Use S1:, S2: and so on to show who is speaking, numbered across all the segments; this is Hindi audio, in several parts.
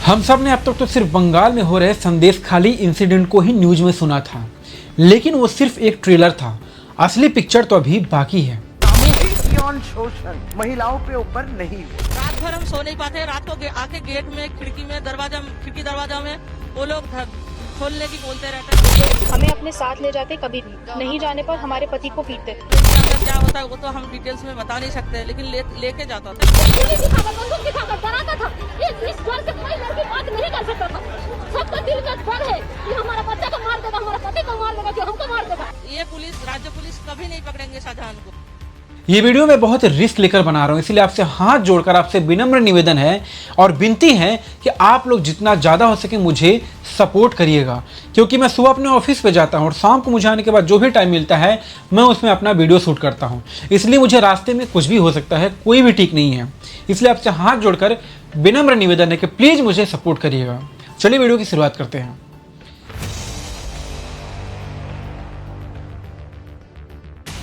S1: हम सब ने अब तक तो सिर्फ बंगाल में हो रहे संदेश खाली इंसिडेंट को ही न्यूज में सुना था, लेकिन वो सिर्फ एक ट्रेलर था। असली पिक्चर तो अभी बाकी है।
S2: सामूहिक शोषण महिलाओं पे ऊपर नहीं।
S3: रात भर हम सो नहीं पाते। रात को आके गेट में, खिड़की दरवाजा में वो लोग खोलने की बोलते रहते हैं।
S4: हमें अपने साथ ले जाते, कभी नहीं जाने पर हमारे पति को पीटते।
S3: क्या होता है वो तो हम डिटेल्स में बता नहीं सकते, लेकिन लेके जाता था।
S5: डराता था। इस डर से कोई लड़की बात नहीं कर सकता था। सबका दिल का डर है कि हमारा बच्चा को मार देगा, हमारा पति को मार देगा, जो हमको मार देगा।
S3: ये पुलिस, राज्य पुलिस कभी नहीं पकड़ेंगे शाहजहां को।
S1: ये वीडियो मैं बहुत रिस्क लेकर बना रहा हूँ, इसलिए आपसे हाथ जोड़कर आपसे विनम्र निवेदन है और विनती है कि आप लोग जितना ज़्यादा हो सके मुझे सपोर्ट करिएगा, क्योंकि मैं सुबह अपने ऑफिस पे जाता हूँ और शाम को मुझे आने के बाद जो भी टाइम मिलता है मैं उसमें अपना वीडियो शूट करता हूँ। इसलिए मुझे रास्ते में कुछ भी हो सकता है, कोई भी ठीक नहीं है। इसलिए आपसे हाथ जोड़कर विनम्र निवेदन है कि प्लीज़ मुझे सपोर्ट करिएगा। चलिए वीडियो की शुरुआत करते हैं।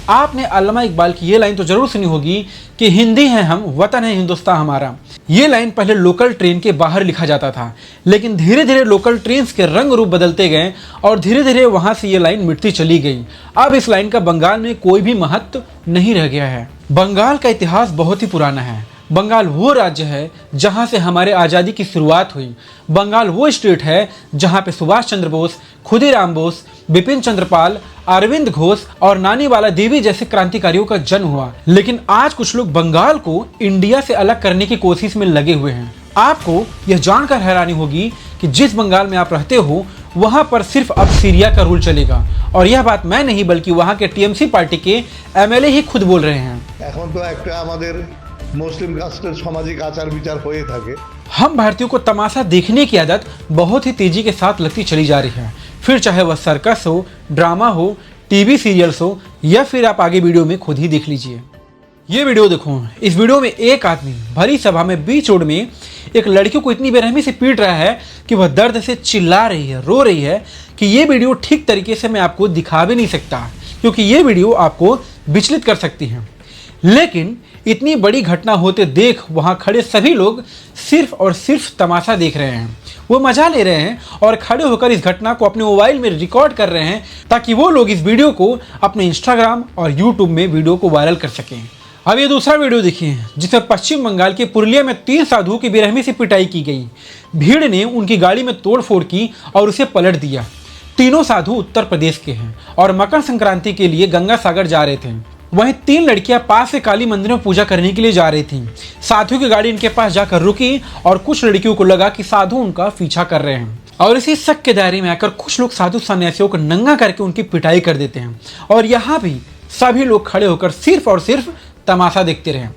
S1: आपने अल्लामा इकबाल की ये लाइन तो जरूर सुनी होगी कि हिंदी है हम, वतन है हिंदुस्तान हमारा। ये लाइन पहले लोकल ट्रेन के बाहर लिखा जाता था, लेकिन धीरे धीरे लोकल ट्रेन के रंग रूप बदलते गए और धीरे धीरे वहां से ये लाइन मिटती चली गई। अब इस लाइन का बंगाल में कोई भी महत्व नहीं रह गया है। बंगाल का इतिहास बहुत ही पुराना है। बंगाल वो राज्य है जहां से हमारे आज़ादी की शुरुआत हुई। बंगाल वो स्टेट है जहां पे सुभाष चंद्र बोस, खुदीराम बोस, बिपिन चंद्र पाल, अरविंद घोष और नानी वाला देवी जैसे क्रांतिकारियों का जन्म हुआ। लेकिन आज कुछ लोग बंगाल को इंडिया से अलग करने की कोशिश में लगे हुए हैं। आपको यह जानकर हैरानी होगी कि जिस बंगाल में आप रहते हो वहां पर सिर्फ अब सीरिया का रूल चलेगा, और यह बात मैं नहीं बल्कि वहां के टीएमसी पार्टी के एमएलए ही खुद बोल रहे हैं।
S6: मुस्लिम कास्टेर सामाजिक आचार विचार होए थाके।
S1: हम भारतीयों को तमाशा देखने की आदत बहुत ही तेजी के साथ लगती चली जा रही है, फिर चाहे वह सर्कस हो, ड्रामा हो, टीवी सीरियल्स हो, या फिर आप आगे वीडियो में खुद ही देख लीजिए। ये वीडियो देखो। इस वीडियो में एक आदमी भरी सभा में बीच रोड में एक लड़की को इतनी बेरहमी से पीट रहा है कि वह दर्द से चिल्ला रही है, रो रही है कि ये वीडियो ठीक तरीके से मैं आपको दिखा भी नहीं सकता, क्योंकि ये वीडियो आपको विचलित कर सकती है। लेकिन इतनी बड़ी घटना होते देख वहां खड़े सभी लोग सिर्फ और सिर्फ तमाशा देख रहे हैं। वो मजा ले रहे हैं और खड़े होकर इस घटना को अपने मोबाइल में रिकॉर्ड कर रहे हैं, ताकि वो लोग इस वीडियो को अपने इंस्टाग्राम और यूट्यूब में वीडियो को वायरल कर सकें। अब ये दूसरा वीडियो देखिए, जिसमें पश्चिम बंगाल के पुरुलिया में 3 साधुओं की बेरहमी से पिटाई की गई। भीड़ ने उनकी गाड़ी में तोड़फोड़ की और उसे पलट दिया। तीनों साधु उत्तर प्रदेश के हैं और मकर संक्रांति के लिए गंगा सागर जा रहे थे। वहीं 3 लड़कियां पास से काली मंदिर में पूजा करने के लिए जा रही थीं। साधु की गाड़ी इनके पास जाकर रुकी और कुछ लड़कियों को लगा कि साधु उनका पीछा कर रहे हैं, और इसी शक के दायरे में आकर कुछ लोग साधु सन्यासियों को नंगा करके उनकी पिटाई कर देते हैं। और यहाँ भी सभी लोग खड़े होकर सिर्फ और सिर्फ तमाशा देखते रहे।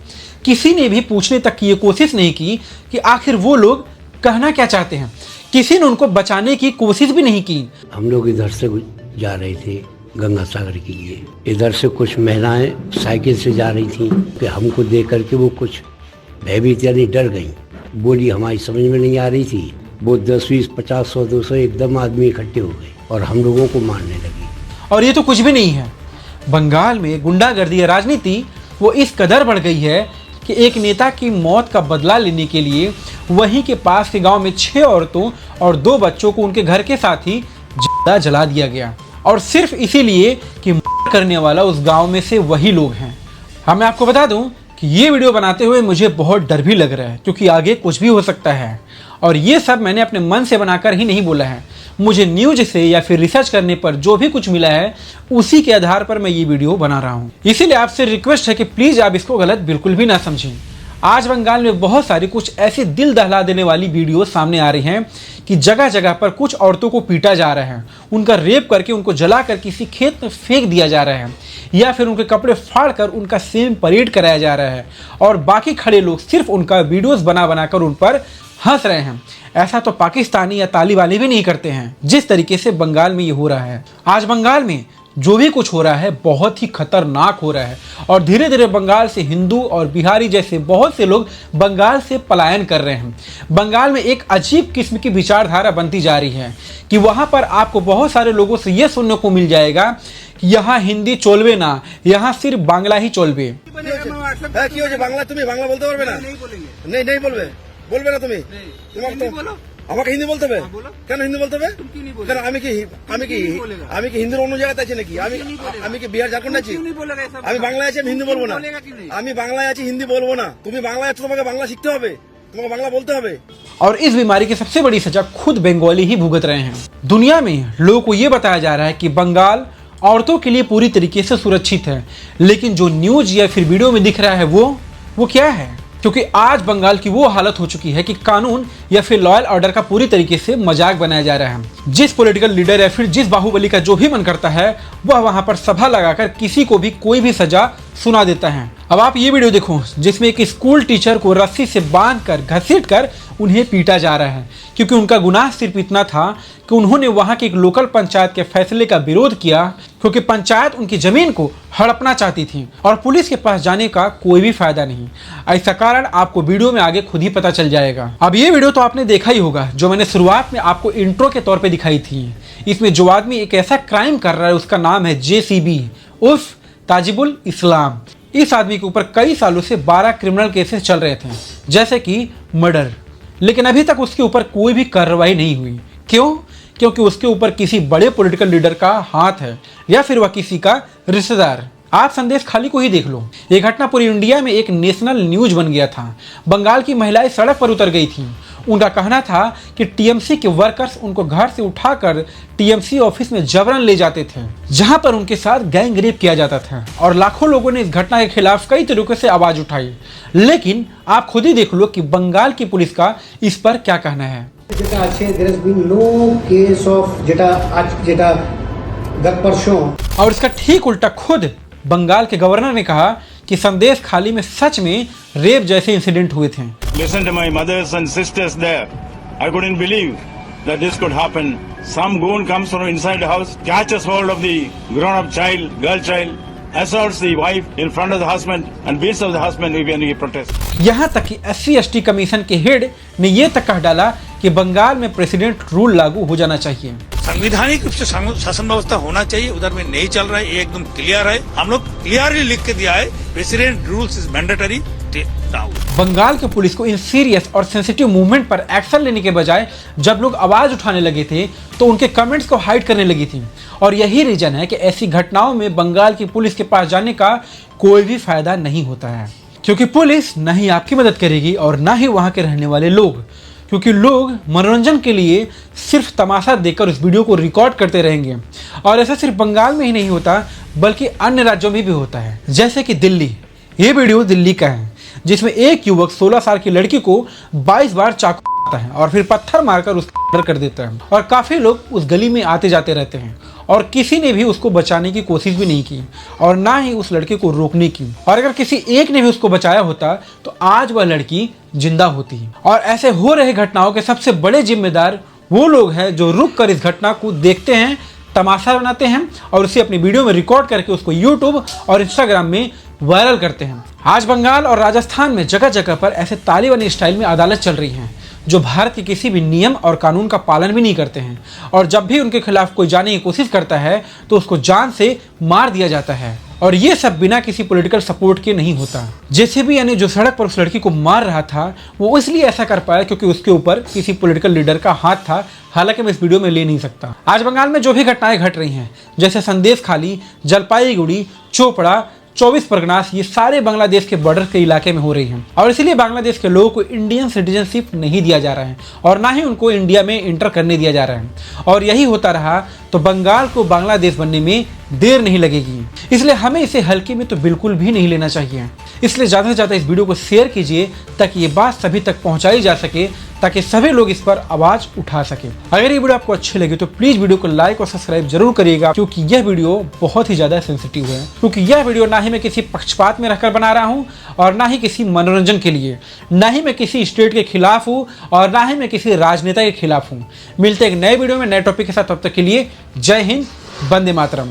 S1: किसी ने भी पूछने तक की ये कोशिश नहीं की कि आखिर वो लोग कहना क्या चाहते हैं। किसी ने उनको बचाने की कोशिश भी नहीं की।
S7: हम लोग इधर से जा रहे थे गंगा सागर के लिए। इधर से कुछ महिलाएं साइकिल से जा रही थीं कि हमको देख करके वो कुछ भयभीत यानी डर गई। बोली हमारी समझ में नहीं आ रही थी। वो 10, 20, 50, 100, 200 एकदम आदमी इकट्ठे हो गए और हम लोगों को मारने लगी।
S1: और ये तो कुछ भी नहीं है। बंगाल में गुंडागर्दी या राजनीति वो इस कदर बढ़ गई है कि एक नेता की मौत का बदला लेने के लिए वहीं के पास के गाँव में 6 औरतों और 2 बच्चों को उनके घर के साथ ही जला दिया गया, और सिर्फ इसीलिए कि करने वाला उस गांव में से वही लोग हैं। हाँ, मैं आपको बता दूं कि ये वीडियो बनाते हुए मुझे बहुत डर भी लग रहा है, क्योंकि आगे कुछ भी हो सकता है। और ये सब मैंने अपने मन से बनाकर ही नहीं बोला है। मुझे न्यूज से या फिर रिसर्च करने पर जो भी कुछ मिला है उसी के आधार पर मैं ये वीडियो बना रहा हूँ। इसीलिए आपसे रिक्वेस्ट है कि प्लीज़ आप इसको गलत बिल्कुल भी ना समझें। आज बंगाल में बहुत सारी कुछ ऐसी दिल दहला देने वाली वीडियो सामने आ रही हैं कि जगह जगह पर कुछ औरतों को पीटा जा रहा है, उनका रेप करके उनको जलाकर किसी खेत में फेंक दिया जा रहा है, या फिर उनके कपड़े फाड़कर उनका सेम परेड कराया जा रहा है, और बाकी खड़े लोग सिर्फ उनका वीडियोस बना बनाकर उन पर हंस रहे हैं। ऐसा तो पाकिस्तानी या तालिबानी भी नहीं करते हैं, जिस तरीके से बंगाल में ये हो रहा है। आज बंगाल में जो भी कुछ हो रहा है बहुत ही खतरनाक हो रहा है, और धीरे धीरे बंगाल से हिंदू और बिहारी जैसे बहुत से लोग बंगाल से पलायन कर रहे हैं। बंगाल में एक अजीब किस्म की विचारधारा बनती जा रही है कि वहाँ पर आपको बहुत सारे लोगों से ये सुनने को मिल जाएगा कि यहाँ हिंदी चलबे ना, यहाँ सिर्फ बांग्ला ही चलबे।
S8: बांग्ला तुम्हें बांग्ला बोलते पारबे ना? नहीं बोलेंगे। नहीं बोलबे, बोलबे ना तुम्हें? तुम्हार तो আমাকে হিন্দি বলতে হবে কেন হিন্দি বলতে হবে কেন আমি কি হিন্দির অন্য জায়গাতে আছি নাকি আমি কি বিহার ঝাড়খন্ড আছি আমি বাংলায় আছি আমি হিন্দি বলবো না আমি বাংলায় আছি হিন্দি বলবো না তুমি বাংলায় আছো তোমাকে বাংলা শিখতে হবে তোমাকে বাংলা বলতে হবে।
S1: और इस बीमारी की सबसे बड़ी सजा खुद बंगाली ही भुगत रहे हैं। दुनिया में लोगों को ये बताया जा रहा है कि बंगाल औरतों के लिए पूरी तरीके से सुरक्षित है, लेकिन जो न्यूज या फिर वीडियो में दिख रहा है वो क्या है? क्योंकि आज बंगाल की वो हालत हो चुकी है कि कानून या फिर लॉ एंड ऑर्डर का पूरी तरीके से मजाक बनाया जा रहा है। जिस पॉलिटिकल लीडर या फिर जिस बाहुबली का जो भी मन करता है वह वहां पर सभा लगाकर किसी को भी कोई भी सजा सुना देता है। अब आप ये वीडियो देखो जिसमें एक स्कूल टीचर को रस्सी से बांधकर घसीटकर उन्हें पीटा जा रहा है, क्योंकि उनका गुनाह सिर्फ इतना था कि उन्होंने वहां के एक लोकल पंचायत के फैसले का विरोध किया, क्योंकि पंचायत उनकी जमीन को हड़पना चाहती थी और पुलिस के पास जाने का कोई भी फायदा नहीं। ऐसा कारण आपको वीडियो में आगे खुद ही पता चल जाएगा। अब ये वीडियो तो आपने देखा ही होगा जो मैंने शुरुआत में आपको इंट्रो के तौर पे दिखाई थी। इसमें जो आदमी एक ऐसा क्राइम कर रहा है उसका नाम है JCB उर्फ ताजिबुल इस्लाम। इस आदमी के ऊपर कई सालों से 12 क्रिमिनल केसेस चल रहे थे, जैसे कि मर्डर, लेकिन अभी तक उसके ऊपर कोई भी कार्रवाई नहीं हुई। क्यों? क्योंकि उसके ऊपर किसी बड़े पॉलिटिकल लीडर का हाथ है या फिर वह किसी का रिश्तेदार। आप संदेश खाली को ही देख लो, ये घटना पूरी इंडिया में एक नेशनल न्यूज बन गया था। बंगाल की महिलाएं सड़क पर उतर गई थी। उनका कहना था कि TMC के वर्कर्स उनको घर से उठाकर TMC ऑफिस में जबरन ले जाते थे, जहां पर उनके साथ गैंग रेप किया जाता था। और लाखों लोगों ने इस घटना के खिलाफ कई तरीकों से आवाज उठाई, लेकिन आप खुद ही देख लो कि बंगाल की पुलिस का इस पर क्या कहना है।
S9: যেটা আছে there has been no case of যেটা गत परसों।
S1: और इसका ठीक उल्टा खुद बंगाल के गवर्नर ने कहा कि संदेश खाली में सच में रेप जैसे इंसिडेंट हुए थे।
S10: Listen to my mothers and sisters there. I couldn't believe that this could happen. Some goon comes from inside the house, catches hold of the grown-up child, girl child, assaults the wife in front of the husband and beats up the husband when he protests.
S1: यहाँ तक कि SC/ST कमीशन के हेड ने ये तक कह डाला कि बंगाल में प्रेसिडेंट रूल लागू हो जाना चाहिए।
S11: संवैधानिक रूप से शासन व्यवस्था होना चाहिए, उधर में नहीं चल रहा है, ये एकदम क्लियर है। हम लोग क्लियरली लिख के दिया है president rules is mandatory.
S1: Bengal की पुलिस को इन सीरियस और सेंसिटिव मूवमेंट पर एक्शन लेने के बजाय जब लोग आवाज उठाने लगे थे तो उनके कमेंट्स को हाइड करने लगी थी। और यही रीजन है कि ऐसी घटनाओं में बंगाल की पुलिस के पास जाने का कोई भी फायदा नहीं होता है, क्योंकि पुलिस न ही आपकी मदद करेगी और न ही वहां के रहने वाले लोग, क्योंकि लोग मनोरंजन के लिए सिर्फ तमाशा देखकर उस वीडियो को रिकॉर्ड करते रहेंगे। और ऐसा सिर्फ बंगाल में ही नहीं होता बल्कि अन्य राज्यों में भी होता है, जैसे कि दिल्ली। ये वीडियो दिल्ली का है जिसमें एक युवक 16 साल की लड़की को 22 बार चाकू मारता है और फिर पत्थर मारकर उसका मर्डर कर देता है। और काफी लोग उस गली में आते जाते रहते हैं और किसी ने भी उसको बचाने की कोशिश भी नहीं की और ना ही उस लड़के को रोकने की। और अगर किसी एक ने भी उसको बचाया होता तो आज वह लड़की जिंदा होती। और ऐसे हो रहे घटनाओं के सबसे बड़े जिम्मेदार वो लोग हैं जो रुक कर इस घटना को देखते हैं, तमाशा बनाते हैं और उसे अपनी वीडियो में रिकॉर्ड करके उसको यूट्यूब और इंस्टाग्राम में वायरल करते हैं। आज बंगाल और राजस्थान में जगह जगह पर ऐसे तालिबानी स्टाइल में अदालत चल रही हैं जो भारत के किसी भी नियम और कानून का पालन भी नहीं करते हैं। और जब भी उनके खिलाफ कोई जाने की कोशिश करता है तो उसको जान से मार दिया जाता है। और ये सब बिना किसी पॉलिटिकल सपोर्ट के नहीं होता। JCB यानी जो सड़क पर उस लड़की को मार रहा था वो इसलिए ऐसा कर पाया क्योंकि उसके ऊपर किसी पॉलिटिकल लीडर का हाथ था। हालांकि मैं इस वीडियो में ले नहीं सकता। आज बंगाल में जो भी घटनाएं घट रही हैं, जैसे संदेश खाली, जलपाईगुड़ी, चोपड़ा, 24 परगनास, ये सारे बांग्लादेश के बॉर्डर के इलाके में हो रही हैं। और इसलिए बांग्लादेश के लोगों को इंडियन सिटीजनशिप नहीं दिया जा रहा है और ना ही उनको इंडिया में इंटर करने दिया जा रहा है। और यही होता रहा तो बंगाल को बांग्लादेश बनने में देर नहीं लगेगी। इसलिए हमें इसे हल्के में तो बिल्कुल भी नहीं लेना चाहिए। इसलिए ज़्यादा से ज़्यादा इस वीडियो को शेयर कीजिए ताकि ये बात सभी तक पहुँचाई जा सके, ताकि सभी लोग इस पर आवाज़ उठा सके। अगर ये वीडियो आपको अच्छी लगी तो प्लीज़ वीडियो को लाइक और सब्सक्राइब जरूर करिएगा, क्योंकि यह वीडियो बहुत ही ज़्यादा सेंसिटिव है। क्योंकि यह वीडियो ना ही मैं किसी पक्षपात में रहकर बना रहा हूँ और ना ही किसी मनोरंजन के लिए, ना ही मैं किसी स्टेट के खिलाफ हूँ और ना ही मैं किसी राजनेता के खिलाफ हूँ। मिलते एक नए वीडियो में नए टॉपिक के साथ, तब तक के लिए जय हिंद, वंदे मातरम।